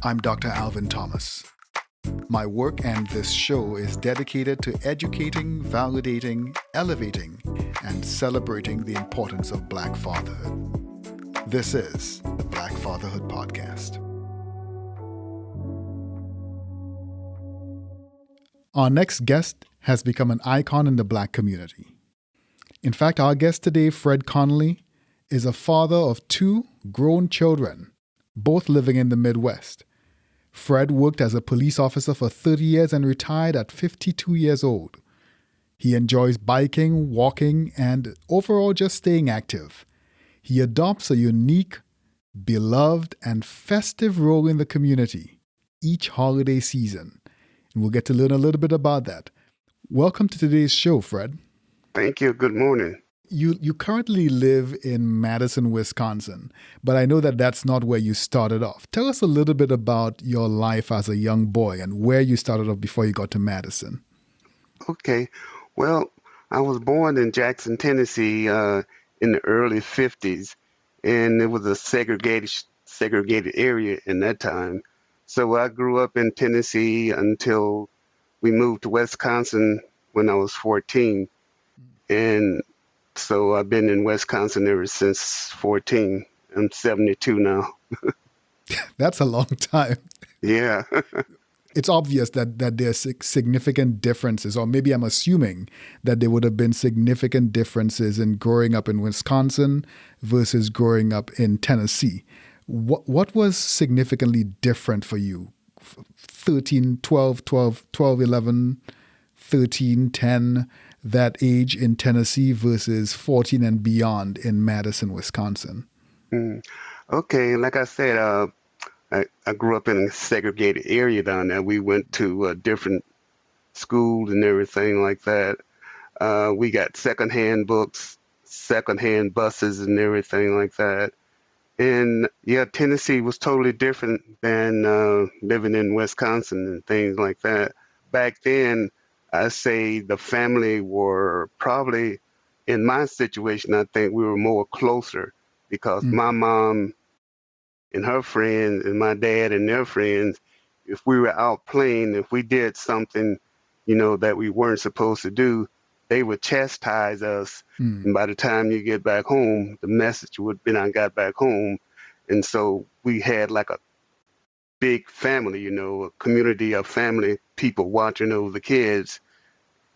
I'm Dr. Alvin Thomas. My work and this show is dedicated to educating, validating, elevating, and celebrating the importance of Black fatherhood. This is the Black Fatherhood Podcast. Our next guest has become an icon in the Black community. In fact, our guest today, Fred Conley, is a father of two grown children, both living in the Midwest. Fred worked as a police officer for 30 years and retired at 52 years old. He enjoys biking, walking, and overall just staying active. He adopts a unique, beloved, and festive role in the community each holiday season. And we'll get to learn a little bit about that. Welcome to today's show, Fred. Thank you. Good morning. You currently live in Madison, Wisconsin, but I know that that's not where you started off. Tell us a little bit about your life as a young boy and where you started off before you got to Madison. Okay. Well, I was born in Jackson, Tennessee, in the early 50s, and it was a segregated area in that time. So I grew up in Tennessee until we moved to Wisconsin when I was 14. And so I've been in Wisconsin ever since 14. I'm 72 now. That's a long time. Yeah. It's obvious that there's significant differences, or maybe I'm assuming that there would have been significant differences in growing up in Wisconsin versus growing up in Tennessee. What was significantly different for you? 13, 12, 11, 13, 10, that age in Tennessee versus 14 and beyond in Madison, Wisconsin? Okay. Like I said, I grew up in a segregated area down there. We went to different schools and everything like that. We got secondhand books, secondhand buses and everything like that. And yeah, Tennessee was totally different than living in Wisconsin and things like that. Back then, I say the family were probably, in my situation, I think we were more closer because my mom and her friends and my dad and their friends, if we were out playing, if we did something, that we weren't supposed to do, they would chastise us. And by the time you get back home, the message would have been I got back home. And so we had like a big family, a community of family people watching over the kids,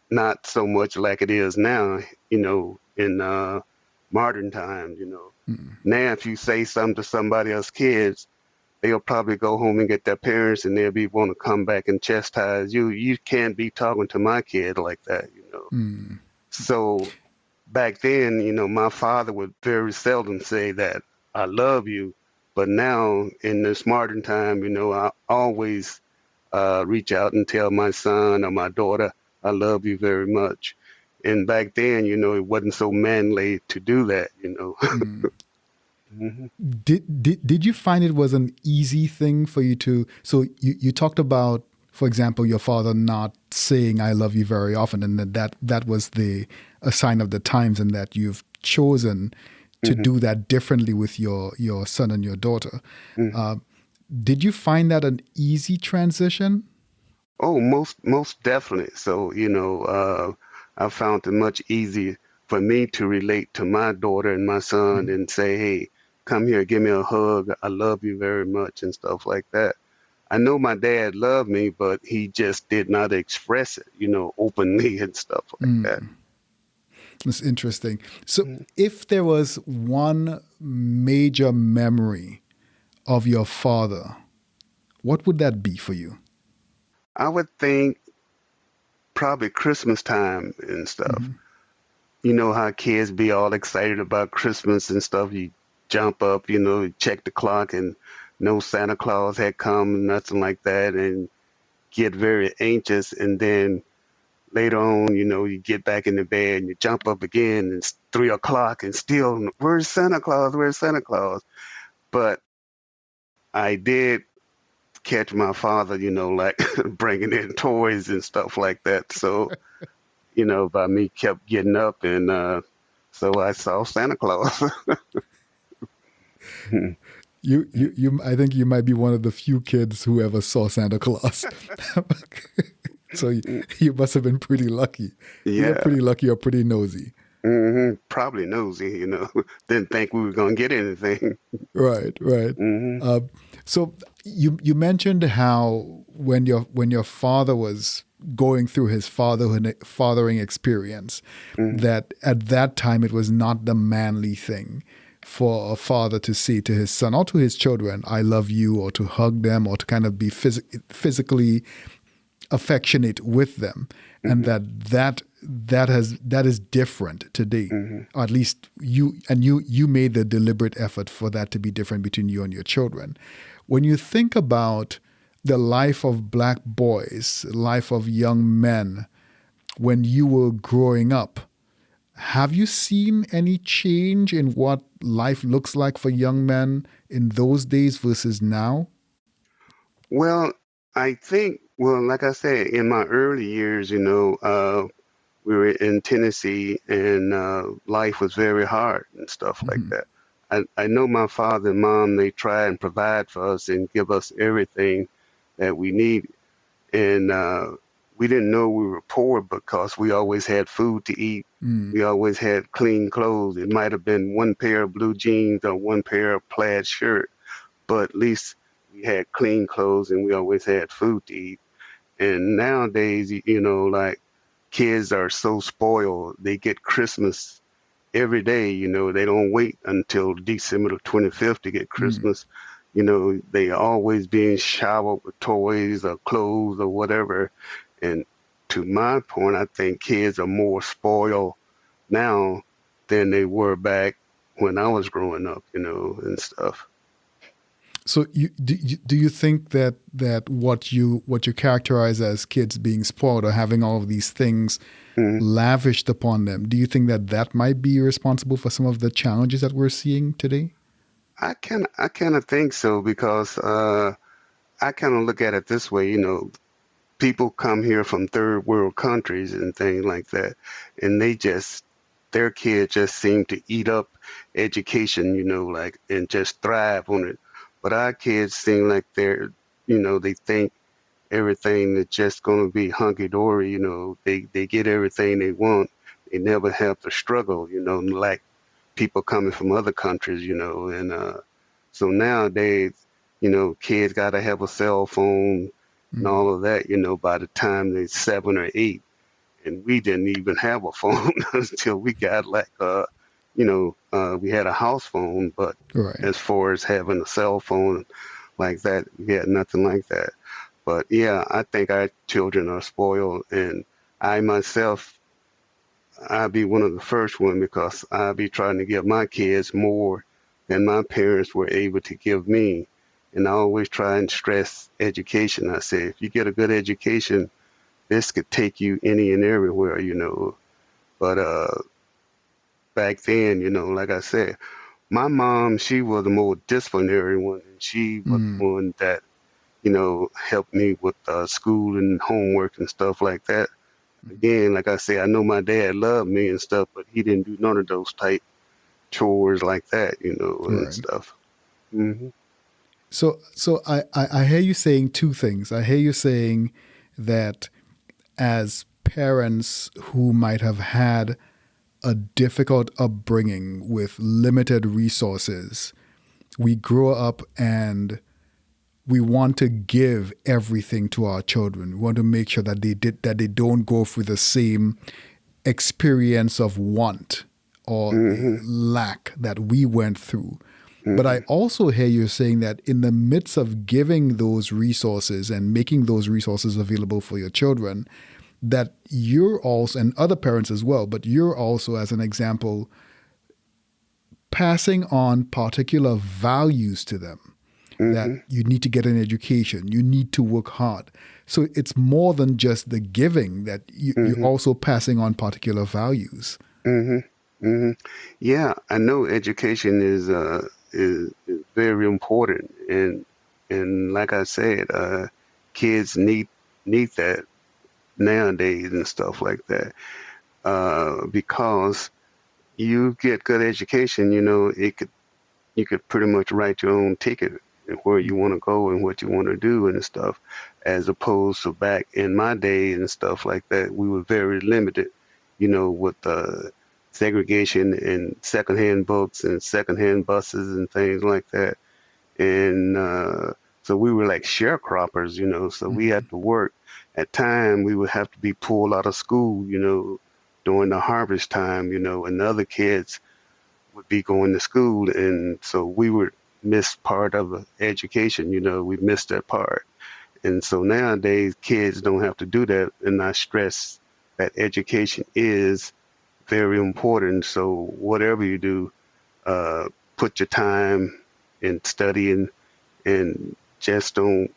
not so much like it is now, in modern times, Now, if you say something to somebody else's kids, they'll probably go home and get their parents and they'll be want to come back and chastise you. You can't be talking to my kid like that, So back then, my father would very seldom say that I love you. But now in this modern time, I always reach out and tell my son or my daughter, I love you very much. And back then, it wasn't so manly to do that, Did you find it was an easy thing for you to, so you talked about, for example, your father not saying I love you very often, and that was a sign of the times, and that you've chosen to do that differently with your son and your daughter. Did you find that an easy transition? Oh, most definitely. So, I found it much easier for me to relate to my daughter and my son and say, hey, come here, give me a hug. I love you very much and stuff like that. I know my dad loved me, but he just did not express it, openly and stuff like that. That's interesting. So if there was one major memory of your father, what would that be for you? I would think probably Christmastime and stuff. You know how kids be all excited about Christmas and stuff. You jump up, you check the clock and no Santa Claus had come, nothing like that, and get very anxious. And then later on, you get back in the bed and you jump up again and it's 3 o'clock and still, where's Santa Claus? Where's Santa Claus? But I did catch my father, like bringing in toys and stuff like that. So, by me kept getting up and so I saw Santa Claus. I think you might be one of the few kids who ever saw Santa Claus. So you must have been pretty lucky. Either Yeah. pretty lucky or pretty nosy. Probably nosy, Didn't think we were gonna get anything. Right, right. hmm Uh, so you mentioned how when your father was going through his fathering experience, hmm that at that time it was not the manly thing for a father to say to his son or to his children, "I love you," or to hug them, or to kind of be physically affectionate with them, and hmm that is different today. hmm Or at least you made the deliberate effort for that to be different between you and your children. When you think about the life of black boys, life of young men when you were growing up, have you seen any change in what life looks like for young men in those days versus now? Well, I think, well, like I said, in my early years, we were in Tennessee and life was very hard and stuff like Mhm. that. I know my father and mom, they try and provide for us and give us everything that we need. And we didn't know we were poor because we always had food to eat. Mm. We always had clean clothes. It might have been one pair of blue jeans or one pair of plaid shirt, but at least we had clean clothes and we always had food to eat. And nowadays, like kids are so spoiled. They get Christmas every day. They don't wait until December the 25th to get Mm. Christmas. They always being showered with toys or clothes or whatever. And to my point, I think kids are more spoiled now than they were back when I was growing up, and stuff. So do you think that what you characterize as kids being spoiled or having all of these things Mhm. lavished upon them, do you think that might be responsible for some of the challenges that we're seeing today? I kind of think so because I kind of look at it this way, people come here from third world countries and things like that, and their kids just seem to eat up education, like, and just thrive on it. But our kids seem like they think everything is just going to be hunky dory, they get everything they want. They never have to struggle, like people coming from other countries, and so nowadays, kids got to have a cell phone and Mm. all of that, by the time they're 7 or 8. And we didn't even have a phone until we got like, we had a house phone, but Right. as far as having a cell phone like that, we had nothing like that. But yeah, I think our children are spoiled, and I myself, I'll be one of the first one because I'll be trying to give my kids more than my parents were able to give me. And I always try and stress education. I say, if you get a good education, this could take you any and everywhere, But back then, like I said, my mom, she was the more disciplinary one, and she was the Mm. one that, helped me with school and homework and stuff like that. Again, like I say, I know my dad loved me and stuff, but he didn't do none of those type chores like that, and Right. stuff. hmm So I hear you saying two things. I hear you saying that as parents who might have had a difficult upbringing with limited resources, we grow up and we want to give everything to our children. We want to make sure that they don't go through the same experience of want or hmm lack that we went through. But I hmm also hear you saying that in the midst of giving those resources and making those resources available for your children, that you're also, and other parents as well, but you're also, as an example, passing on particular values to them, that hmm you need to get an education, you need to work hard. So it's more than just the giving, that you're hmm also passing on particular values. hmm hmm Yeah, I know education is very important, and like I said, kids need that nowadays and stuff like that. Because you get good education, it could, you could pretty much write your own ticket and where you want to go and what you want to do and stuff, as opposed to back in my day and stuff like that, we were very limited, with segregation and secondhand books and secondhand buses and things like that. And so we were like sharecroppers, so we had to work. At time, we would have to be pulled out of school, during the harvest time, and the other kids would be going to school. And so we would miss part of the education, we missed that part. And so nowadays, kids don't have to do that. And I stress that education is very important. So whatever you do, put your time in studying and just don't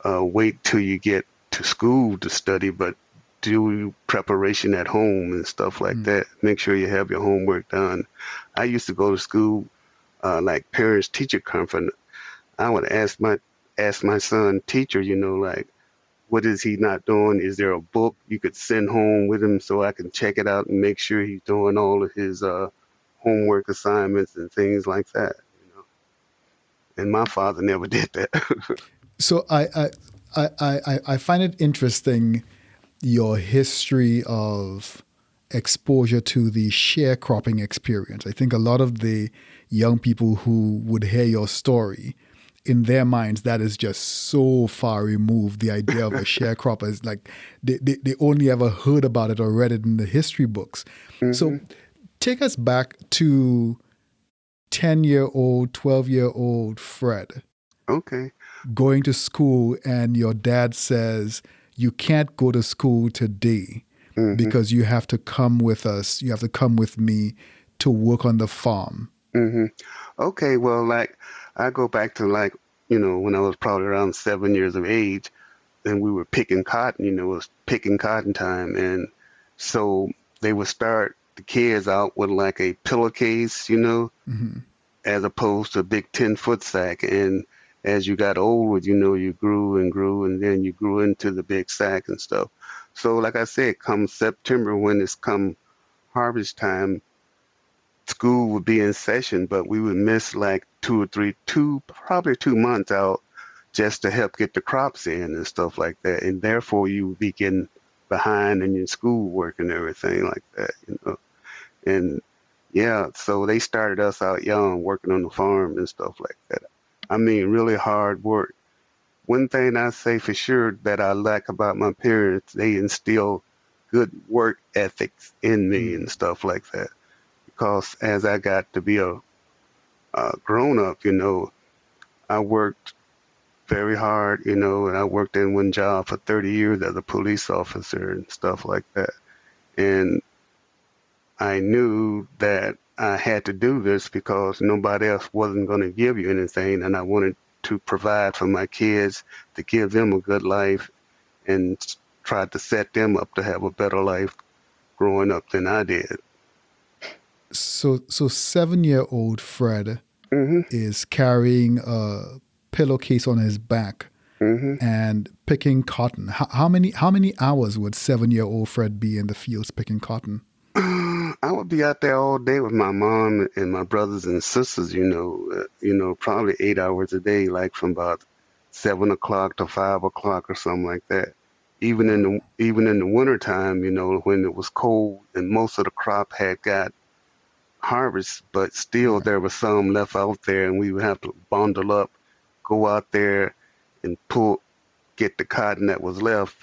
wait till you get to school to study, but do preparation at home and stuff like that. Make sure you have your homework done. I used to go to school like parents teacher conference. I would ask my son teacher, like, what is he not doing? Is there a book you could send home with him so I can check it out and make sure he's doing all of his homework assignments and things like that? And my father never did that. So I find it interesting, your history of exposure to the sharecropping experience. I think a lot of the young people who would hear your story, in their minds, that is just so far removed. The idea of a sharecropper is like they only ever heard about it or read it in the history books. So take us back to 10-year-old, 12-year-old Fred. Okay. Going to school, and your dad says, you can't go to school today because you have to come with us. You have to come with me to work on the farm. Okay, well, like, I go back to, like, when I was probably around 7 years of age, and we were picking cotton, it was picking cotton time. And so they would start the kids out with like a pillowcase, as opposed to a big 10-foot sack. And as you got older, you grew and grew, and then you grew into the big sack and stuff. So like I said, come September, when it's come harvest time, school would be in session, but we would miss like probably 2 months out just to help get the crops in and stuff like that. And therefore you would be getting behind in your school work and everything like that, And yeah, so they started us out young working on the farm and stuff like that. I mean, really hard work. One thing I say for sure that I like about my parents, they instill good work ethics in me and stuff like that. Because as I got to be a grown up, I worked very hard, and I worked in one job for 30 years as a police officer and stuff like that. And I knew that I had to do this because nobody else wasn't going to give you anything, and I wanted to provide for my kids, to give them a good life, and try to set them up to have a better life growing up than I did. So 7-year-old Fred is carrying a pillowcase on his back and picking cotton. How many hours would 7-year-old Fred be in the fields picking cotton? I would be out there all day with my mom and my brothers and sisters, probably 8 hours a day, like from about 7 o'clock to 5 o'clock or something like that. Even in the wintertime, when it was cold and most of the crop had got harvest, but still there was some left out there, and we would have to bundle up, go out there and get the cotton that was left.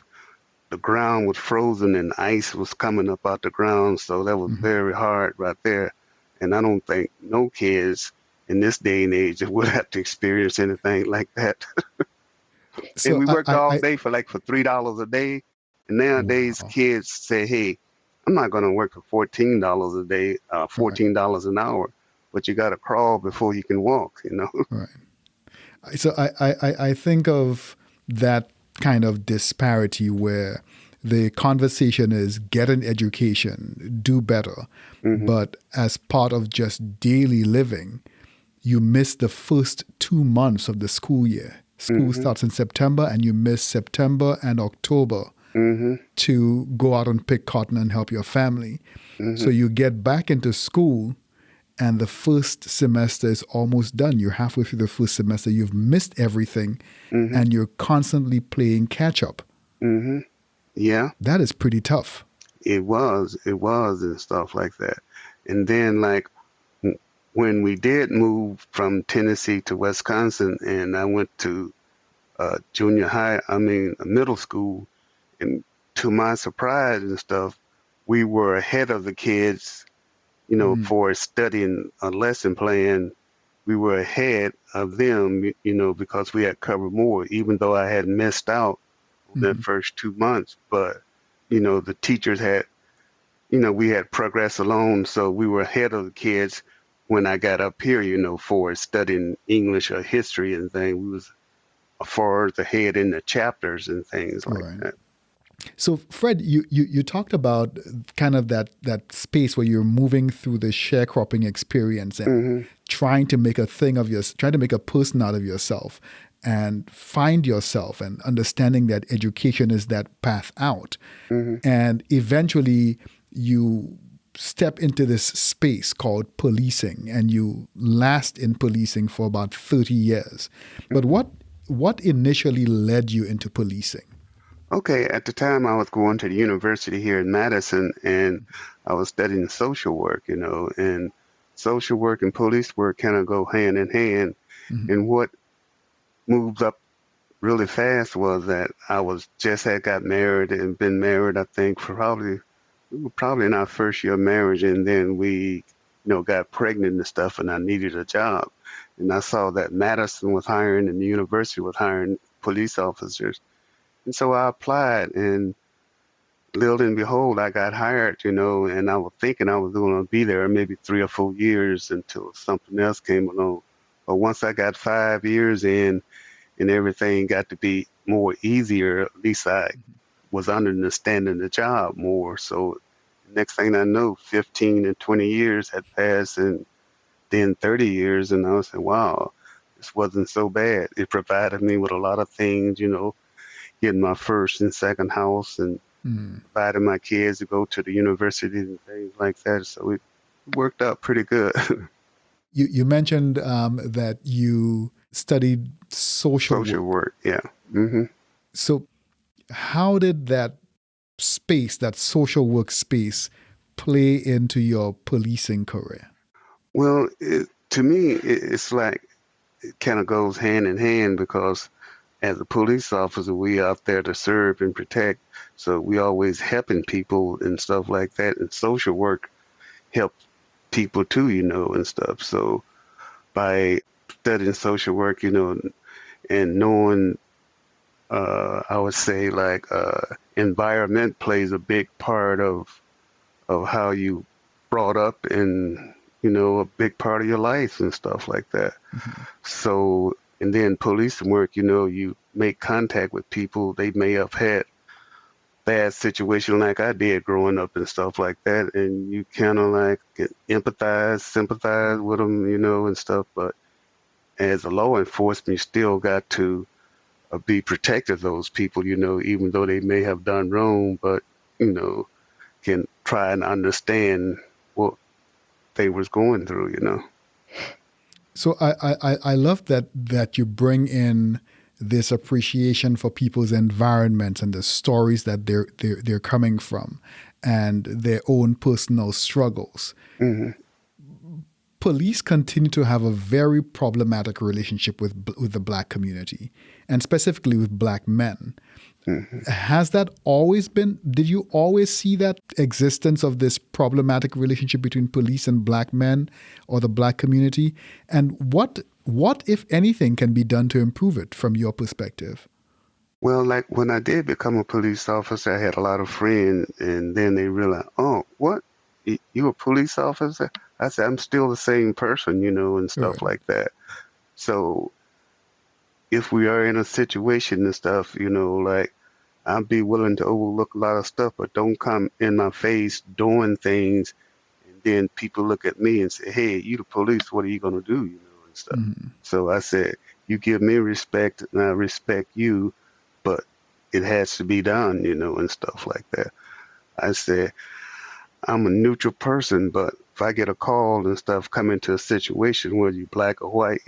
The ground was frozen and ice was coming up out the ground, so that was very hard right there. And I don't think no kids in this day and age would have to experience anything like that. So and we worked all day for $3 a day. And nowadays kids say, hey, I'm not going to work for $14 a day, $14 an hour, but you got to crawl before you can walk, Right. So I think of that kind of disparity where the conversation is get an education, do better. But as part of just daily living, you miss the first 2 months of the school year. School starts in September, and you miss September and October to go out and pick cotton and help your family. So you get back into school, and the first semester is almost done. You're halfway through the first semester. You've missed everything, Mhm. and you're constantly playing catch up. Mhm. Yeah, That is pretty tough. it was, and stuff like that. And then like when we did move from Tennessee to Wisconsin, and I went to junior high, I mean middle school, and to my surprise and stuff, we were ahead of the kids, for studying a lesson plan. We were ahead of them, because we had covered more, even though I had missed out on that first 2 months. But, the teachers had, we had progressed along, so we were ahead of the kids when I got up here, for studying English or history and things. We was far ahead in the chapters and things like Right. that. So, Fred, you talked about kind of that space where you're moving through the sharecropping experience and Hmm. trying to make a thing of trying to make a person out of yourself and find yourself and understanding that education is that path out. Hmm. And eventually you step into this space called policing and you last in policing for about 30 years. But what initially led you into policing? Okay, at the time I was going to the university here in Madison, and I was studying social work, and social work and police work kind of go hand in hand. And what moved up really fast was that I was just had got married and been married, I think, for we were probably in our first year of marriage, and then we, got pregnant and stuff, and I needed a job. And I saw that Madison was hiring and the university was hiring police officers. And so I applied, and little and behold, I got hired, and I was thinking I was going to be there maybe 3 or 4 years until something else came along. But once I got 5 years in and everything got to be more easier, at least I was understanding the job more. So next thing I know, 15 and 20 years had passed, and then 30 years, and I was saying, wow, this wasn't so bad. It provided me with a lot of things, getting my first and second house and providing my kids to go to the university and things like that. So it worked out pretty good. You mentioned that you studied social Social work. work, yeah. Hmm. So, how did that space, that social work space, play into your policing career? Well, to me, it's like it kind of goes hand in hand because as a police officer, we out there to serve and protect. So we always helping people and stuff like that. And social work helps people too, and stuff. So by studying social work, and knowing, I would say like environment plays a big part of how you brought up and a big part of your life and stuff like that. So, and then police work, you make contact with people. They may have had bad situation like I did growing up and stuff like that, and you kind of like empathize, sympathize with them, and stuff. But as a law enforcement, you still got to be protective of those people, even though they may have done wrong, but you know, can try and understand what they was going through. So I love that you bring in this appreciation for people's environments and the stories that they're coming from and their own personal struggles. Hmm. Police continue to have a very problematic relationship with the black community and specifically with black men. Hmm. Has that always been, did you always see that existence of this problematic relationship between police and black men or the black community? And what if anything, can be done to improve it from your perspective? Well, like when I did become a police officer, I had a lot of friends, and then they realized, oh, what? You a police officer? I said, I'm still the same person, and stuff Right. like that. So if we are in a situation and stuff, like I'd be willing to overlook a lot of stuff, but don't come in my face doing things. And then people look at me and say, hey, you the police, what are you going to do? And stuff. So I said, you give me respect and I respect you, but it has to be done, and stuff like that. I said, I'm a neutral person, but if I get a call and stuff, come into a situation where you black or white,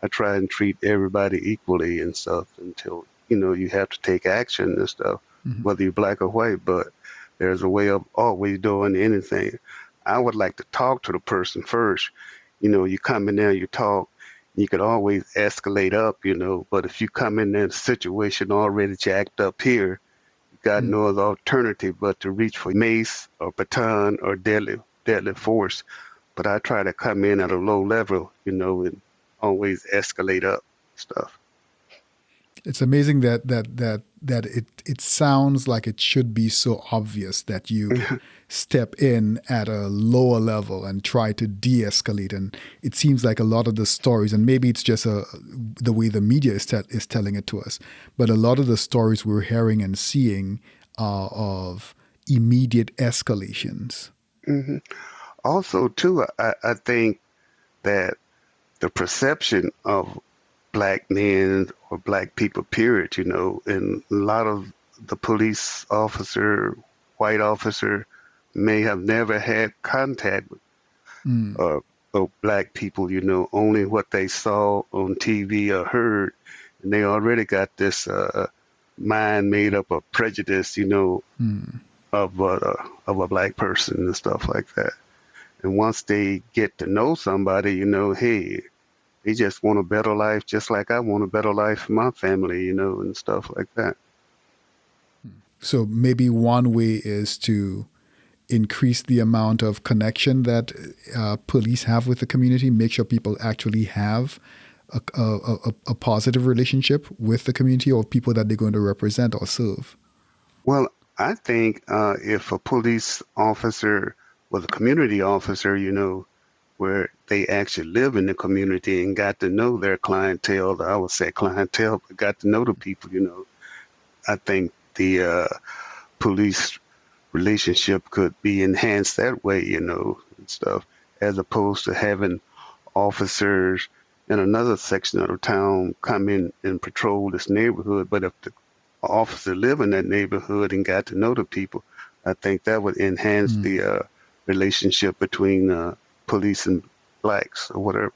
I try and treat everybody equally and stuff until, you have to take action and stuff, Mhm. whether you're black or white, but there's a way of always doing anything. I would like to talk to the person first. You come in there, you talk, you could always escalate up, but if you come in that situation already jacked up here, you got Mm. no other alternative but to reach for mace or baton or deadly force. But I try to come in at a low level, and always escalate up stuff. It's amazing that it sounds like it should be so obvious that you step in at a lower level and try to de-escalate. And it seems like a lot of the stories, and maybe it's just the way the media is telling it to us, but a lot of the stories we're hearing and seeing are of immediate escalations. hmm Also, too, I think that the perception of black men or black people, period, and a lot of the police officer, white officer, may have never had contact with Mm. uh, black people, only what they saw on TV or heard, and they already got this mind made up of prejudice, Mm. of a black person and stuff like that. And once they get to know somebody, hey, they just want a better life, just like I want a better life for my family, and stuff like that. So maybe one way is to increase the amount of connection that police have with the community, make sure people actually have a positive relationship with the community or people that they're going to represent or serve. Well, I think if a police officer was a community officer, where they actually live in the community and got to know their clientele, I would say clientele, but got to know the people, I think the police relationship could be enhanced that way, and stuff, as opposed to having officers in another section of the town come in and patrol this neighborhood. But if the officer live in that neighborhood and got to know the people, I think that would enhance Mm. the relationship between police and blacks or whatever.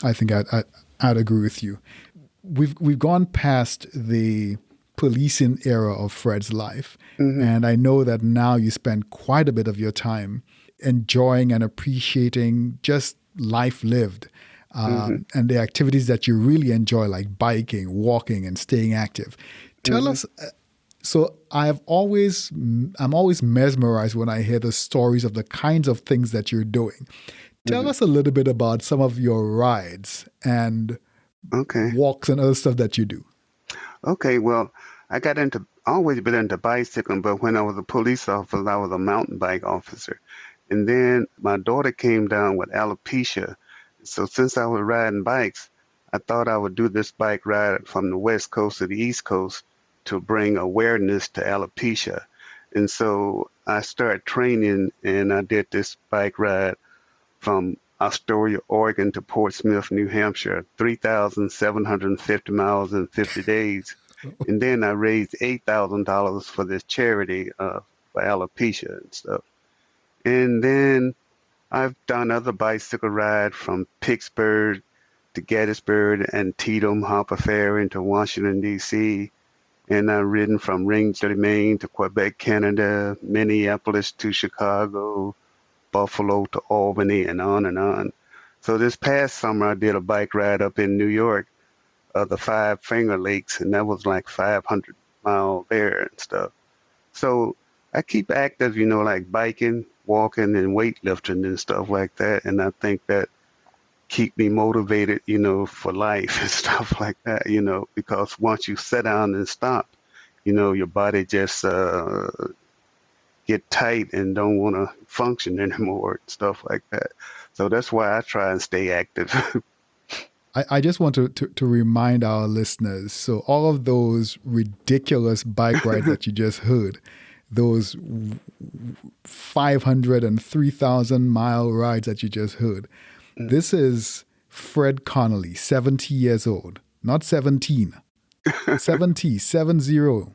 I think I'd agree with you. We've gone past the policing era of Fred's life, hmm and I know that now you spend quite a bit of your time enjoying and appreciating just life lived, hmm and the activities that you really enjoy, like biking, walking, and staying active. Tell hmm us. So I'm always mesmerized when I hear the stories of the kinds of things that you're doing. Tell hmm us a little bit about some of your rides and Okay. walks and other stuff that you do. Okay. Well, always been into bicycling, but when I was a police officer, I was a mountain bike officer. And then my daughter came down with alopecia. So since I was riding bikes, I thought I would do this bike ride from the West Coast to the East Coast to bring awareness to alopecia. And so I started training and I did this bike ride from Astoria, Oregon to Portsmouth, New Hampshire, 3,750 miles in 50 days. And then I raised $8,000 for this charity for alopecia and stuff. And then I've done other bicycle rides from Pittsburgh to Gettysburg and Antietam, Harper Ferry to Washington, D.C. And I've ridden from Ringgold, Maine to Quebec, Canada, Minneapolis to Chicago, Buffalo to Albany, and on and on. So this past summer, I did a bike ride up in New York, the Five Finger Lakes, and that was like 500 miles there and stuff. So I keep active, like biking, walking, and weightlifting and stuff like that. And I think that keep me motivated, for life and stuff like that, because once you sit down and stop, your body just get tight and don't want to function anymore and stuff like that. So that's why I try and stay active. I just want to remind our listeners, so all of those ridiculous bike rides that you just heard, those 500 and 3,000 mile rides that you just heard, this is Fred Conley, 70 years old, not 17, 70, 70.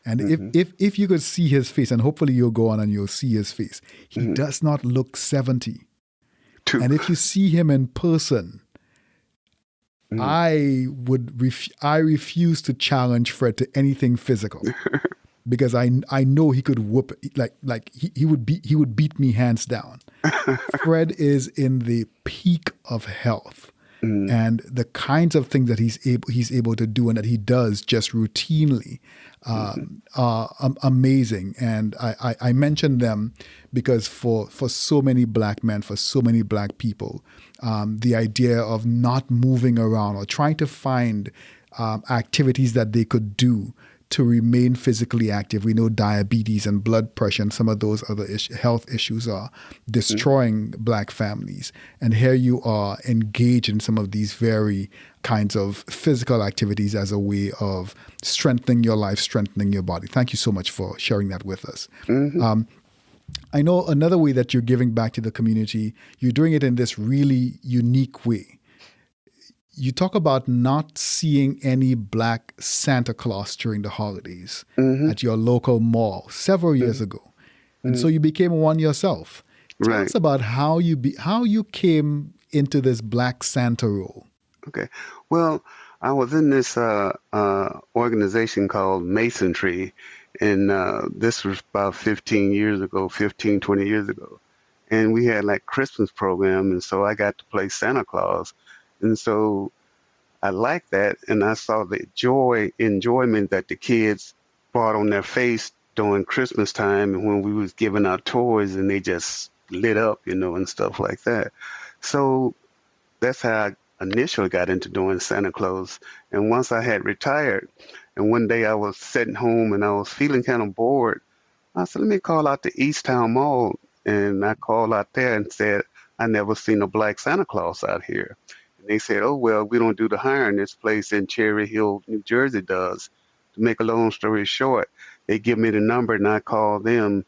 And Mm-hmm. if you could see his face, and hopefully you'll go on and you'll see his face, he Mm-hmm. does not look 70. Two. And if you see him in person, Mm-hmm. I refuse to challenge Fred to anything physical because I know he could whoop he would beat me hands down. Fred is in the peak of health. Mm-hmm. And the kinds of things that he's able to do and that he does just routinely are amazing. And I mention them because for so many black men, for so many black people, the idea of not moving around or trying to find activities that they could do to remain physically active. We know diabetes and blood pressure and some of those other health issues are destroying black families. And here you are engaged in some of these very kinds of physical activities as a way of strengthening your life, strengthening your body. Thank you so much for sharing that with us. Mm-hmm. I know another way that you're giving back to the community, you're doing it in this really unique way. You talk about not seeing any black Santa Claus during the holidays Mm-hmm. at your local mall several years ago. And so you became one yourself. Tell Right. us about how you came into this black Santa role. Okay. Well, I was in this organization called Masonry, and this was about 15 years ago, 15, 20 years ago. And we had like Christmas program, and so I got to play Santa Claus. And so I liked that, and I saw the enjoyment that the kids brought on their face during Christmas time and when we was giving out toys and they just lit up, and stuff like that. So that's how I initially got into doing Santa Claus. And once I had retired, and one day I was sitting home and I was feeling kind of bored, I said, let me call out to East Town Mall. And I called out there and said, I never seen a black Santa Claus out here. And they said, oh, well, we don't do the hiring. This place in Cherry Hill, New Jersey does. To make a long story short, they give me the number and I called them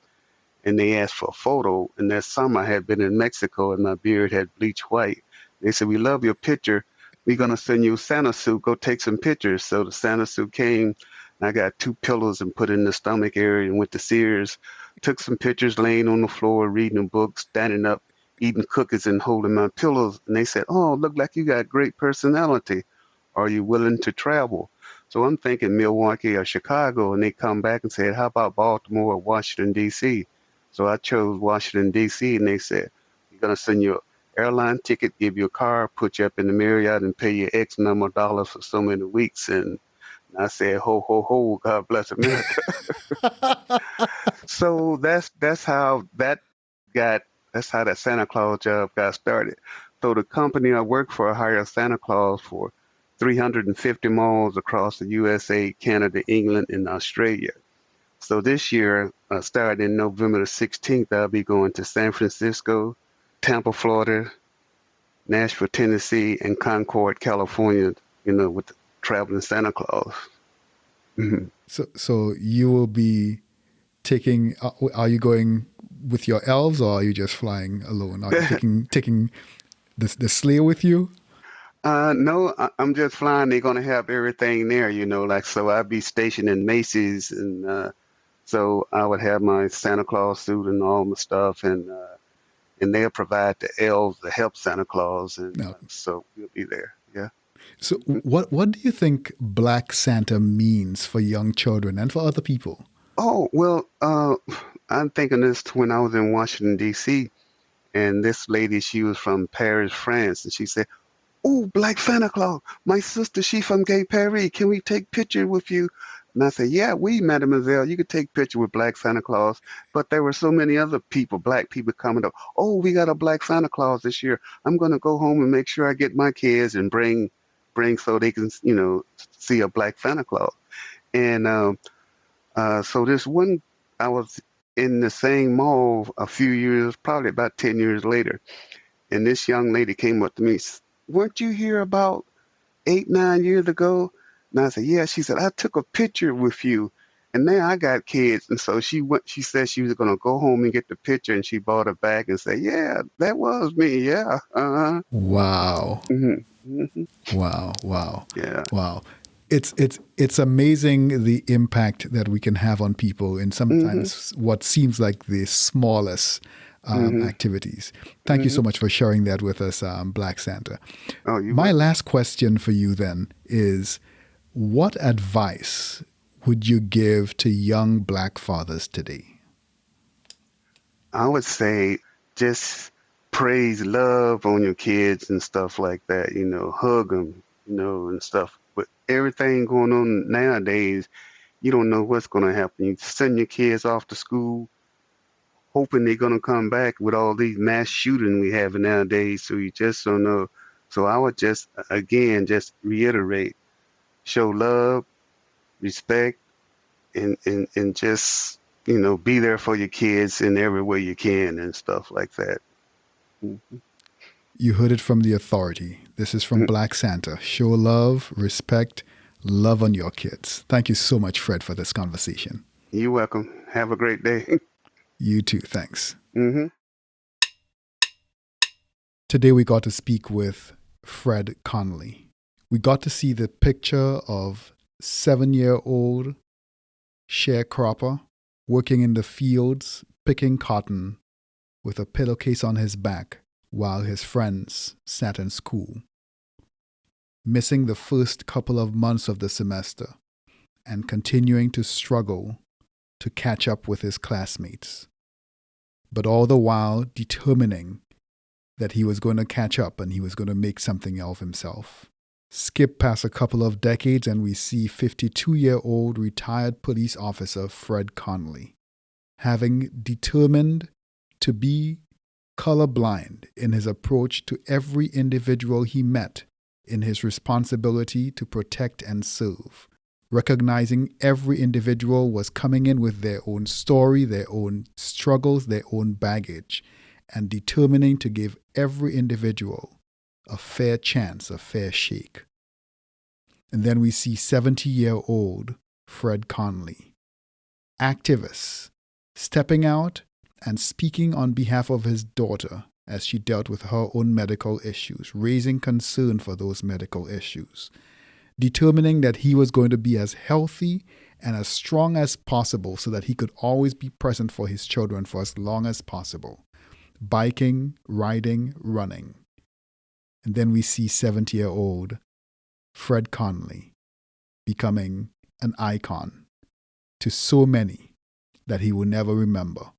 and they asked for a photo. And that summer I had been in Mexico and my beard had bleached white. They said, we love your picture. We're going to send you a Santa suit. Go take some pictures. So the Santa suit came. And I got 2 pillows and put it in the stomach area and went to Sears. Took some pictures laying on the floor, reading a book, standing up, eating cookies and holding my pillows. And they said, oh, look like you got great personality. Are you willing to travel? So I'm thinking Milwaukee or Chicago. And they come back and said, how about Baltimore or Washington, D.C.? So I chose Washington, D.C. And they said, we're going to send you an airline ticket, give you a car, put you up in the Marriott and pay you X number of dollars for so many weeks. And I said, ho, ho, ho, God bless America. So that's how that Santa Claus job got started. So the company I work for hired Santa Claus for 350 malls across the USA, Canada, England, and Australia. So this year, starting November the 16th, I'll be going to San Francisco, Tampa, Florida, Nashville, Tennessee, and Concord, California, with the traveling Santa Claus. Mhm. So you will be taking. Are you going with your elves, or are you just flying alone? Are you taking the sleigh with you? No, I'm just flying. They're gonna have everything there, so I'd be stationed in Macy's, and so I would have my Santa Claus suit and all my stuff, and they'll provide the elves to help Santa Claus, and No. so we'll be there. Yeah. So what do you think Black Santa means for young children and for other people? Oh, well, I'm thinking this when I was in Washington, D.C., and this lady, she was from Paris, France, and she said, oh, Black Santa Claus, my sister, she from Gay Paris. Can we take picture with you? And I said, yeah, mademoiselle, you could take picture with Black Santa Claus. But there were so many other people, black people coming up. Oh, we got a Black Santa Claus this year. I'm going to go home and make sure I get my kids and bring so they can, see a Black Santa Claus. And so this one, I was in the same mall a few years, probably about 10 years later. And this young lady came up to me, weren't you here about 8, 9 years ago? And I said, yeah. She said, I took a picture with you. And now I got kids. And so she said she was going to go home and get the picture. And she bought it back and said, yeah, that was me. Yeah. Uh-huh. Wow. Mm-hmm. Mm-hmm. Wow. Yeah. Wow. It's amazing the impact that we can have on people in sometimes what seems like the smallest activities. Thank you so much for sharing that with us, Black Santa. Oh, you My welcome. last question for you then is, what advice would you give to young Black fathers today? I would say just praise love on your kids and stuff like that, hug them, and stuff. But everything going on nowadays, you don't know what's going to happen. You send your kids off to school hoping they're going to come back with all these mass shooting we have nowadays. So you just don't know. So I would just, again, just reiterate, show love, respect, and just, be there for your kids in every way you can and stuff like that. You heard it from the authority. This is from Black Santa. Show love, respect, love on your kids. Thank you so much, Fred, for this conversation. You're welcome. Have a great day. You too. Thanks. hmm Today we got to speak with Fred Conley. We got to see the picture of 7-year-old sharecropper working in the fields, picking cotton with a pillowcase on his back while his friends sat in school, missing the first couple of months of the semester and continuing to struggle to catch up with his classmates, but all the while determining that he was going to catch up and he was going to make something of himself. Skip past a couple of decades and we see 52-year-old retired police officer Fred Conley, having determined to be colorblind in his approach to every individual he met in his responsibility to protect and serve, recognizing every individual was coming in with their own story, their own struggles, their own baggage, and determining to give every individual a fair chance, a fair shake. And then we see 70-year-old Fred Conley, activist, stepping out and speaking on behalf of his daughter as she dealt with her own medical issues, raising concern for those medical issues, determining that he was going to be as healthy and as strong as possible so that he could always be present for his children for as long as possible, biking, riding, running. And then we see 70-year-old Fred Conley becoming an icon to so many that he will never remember.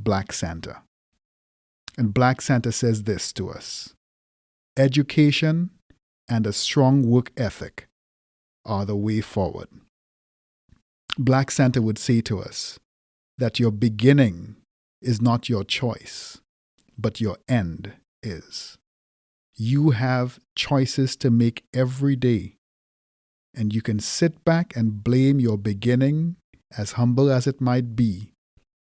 Black Santa. And Black Santa says this to us: education and a strong work ethic are the way forward. Black Santa would say to us that your beginning is not your choice, but your end is. You have choices to make every day, and you can sit back and blame your beginning, as humble as it might be,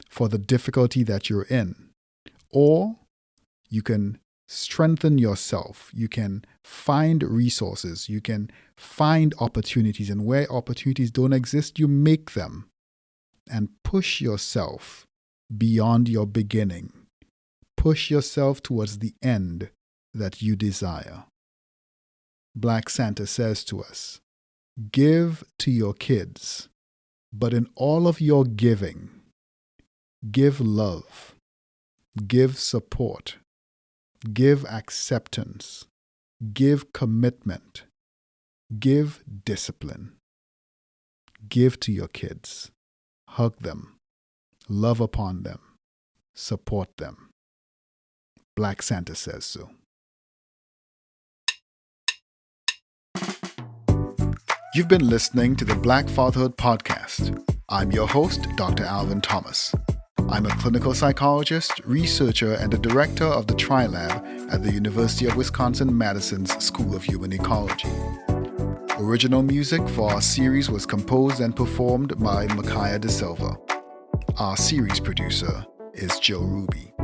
for the difficulty that you're in. Or you can strengthen yourself. You can find resources. You can find opportunities. And where opportunities don't exist, you make them. And push yourself beyond your beginning. Push yourself towards the end that you desire. Black Santa says to us, give to your kids, but in all of your giving, give love, give support, give acceptance, give commitment, give discipline. Give to your kids, hug them, love upon them, support them. Black Santa says so. You've been listening to the Black Fatherhood Podcast. I'm your host, Dr. Alvin Thomas. I'm a clinical psychologist, researcher, and the director of the TriLab at the University of Wisconsin-Madison's School of Human Ecology. Original music for our series was composed and performed by Micaiah De Silva. Our series producer is Joe Ruby.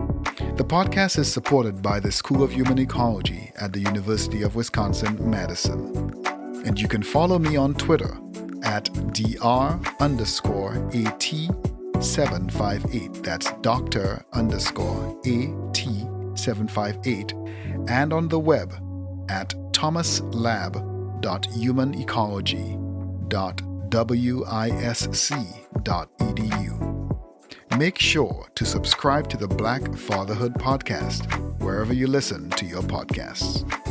The podcast is supported by the School of Human Ecology at the University of Wisconsin-Madison. And you can follow me on Twitter at Dr_AT758. That's Dr_AT758. And on the web at thomaslab.org. www.humanecology.wisc.edu. Make sure to subscribe to the Black Fatherhood Podcast wherever you listen to your podcasts.